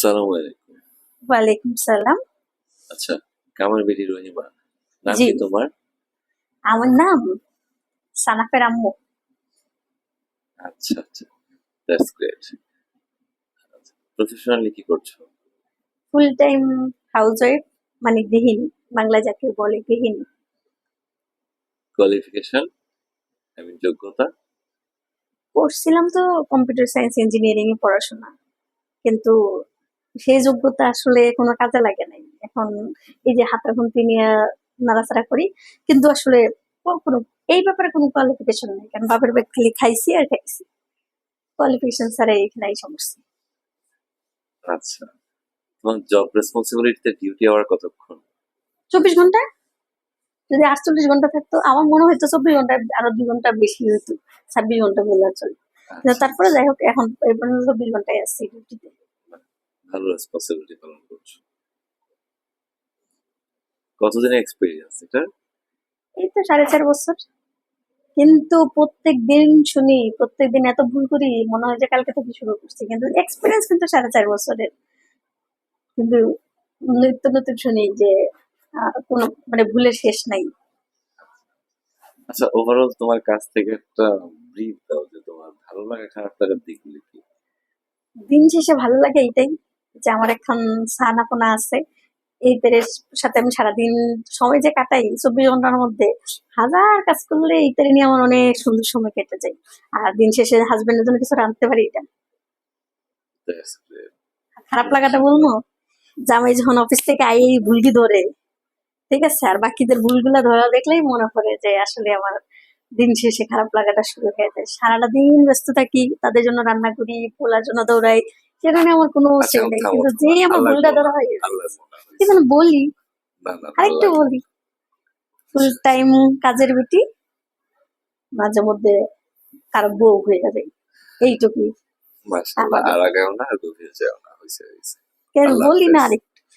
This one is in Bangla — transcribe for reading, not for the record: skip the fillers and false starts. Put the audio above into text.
সালামু আলাইকুম। ওয়ালাইকুম সালাম। আচ্ছা, কামার বেটি রহিমা, নাম জি, কি তোমার? আমার নাম সানাফের আম্মু। আচ্ছা আচ্ছা, দ্যাটস গ্রেট। প্রফেশনালি কি করছো? ফুল টাইম হাউস ওয়াইফ, মানে গৃহিণী, বাংলা যাকে বলে গৃহিণী। কোয়ালিফিকেশন, আই মিন যোগ্যতা? করছিলাম তো কম্পিউটার সায়েন্স ইঞ্জিনিয়ারিং এ পড়াশোনা, কিন্তু সেই যোগ্যতা আসলে কোনো কাজে লাগে নাই। এখন এই যে হাতাখুন্তি নিয়ে নাড়াচাড়া করি, কিন্তু আসলে কোনো এই ব্যাপারে কোনো কোয়ালিফিকেশন নেই, কারণ বাপের বাড়ি খালি খাইছি আর খাইছি। কোয়ালিফিকেশন ছাড়া এখানে এই সমস্যা। আচ্ছা, তোমার জব রেসপন্সিবিলিটিতে ডিউটি আওয়ার কতক্ষণ? 24 ঘন্টা। যদি 48 ঘন্টা থাকতো, আমার মনে হয়তো 24 ঘন্টা আরো 2 ঘন্টা বেশি হইতো, 26 ঘন্টা বলে চলে। কিন্তু আচ্ছা তারপরে যাই হোক, এখন এই পর্যন্ত 24 ঘন্টায় আসছি ডিউটিতে। ভালো রেসপন্সিবিলিটি পালন করছো। কতদিনের এক্সপিরিয়েন্স এটা? এই তো 4.5 বছর। কিন্তু প্রত্যেক দিন শুনি, প্রত্যেক দিন এত ভুল করি, মনে হয় যে কালকে থেকে শুরু করছি, কিন্তু এক্সপিরিয়েন্স কিন্তু 4.5 বছরের। কিন্তু নিত্য নতুন শুনি যে কোনো মানে ভুলের শেষ নাই। আচ্ছা, ওভারঅল তোমার কাছ থেকে একটা ব্রিফ দাও যে তোমার ভালো লাগা খারাপ লাগার দিকগুলি কি? দিন শেষে ভালো লাগে এইটাই, যে আমার এখন সানাপোনা আছে। এইদের সাথে আমি সারাদিন সময় যে কাটাই 24 ঘন্টার মধ্যে, হাজার কাজ করলে এইটার নিয়ে আমার অনেক সুন্দর সময় কেটে যায়। আর দিন শেষে হাজবেন্ডের জন্য কিছু রাঁধতে পারি, এটা। That's great. খারাপ লাগাটা বলবো, জামাই যখন অফিস থেকে আই এই ভুলটি ধরে, ঠিক আছে, আর বাকিদের ভুলগুলা ধরা দেখলেই মনে পড়ে যে আসলে আমার দিন শেষে খারাপ লাগাটা শুরু হয়ে যায়। সারাটা দিন ব্যস্ত থাকি, তাদের জন্য রান্না করি, পোলার জন্য দৌড়াই, সেখানে আমার কোনো আচ্ছা, সেই নেই, থামো কিন্তু থামো, যেই আমার আল্লাহ ভুলটা ধরা হয়, আল্লাহ কি যেন বলি, না না, আরেকটু আল্লাহ বলি, ফুল টাইম কাজের বেটি, মাঝে মধ্যে কারো বউ হয়ে যাবে, এইটুকুই। মাশাআল্লাহ, আমাদের আর আগাও না আর গভীর যাও না, হয়েছে হয়েছে। কেন আল্লাহ বলি না হাফেজ। আরেকটু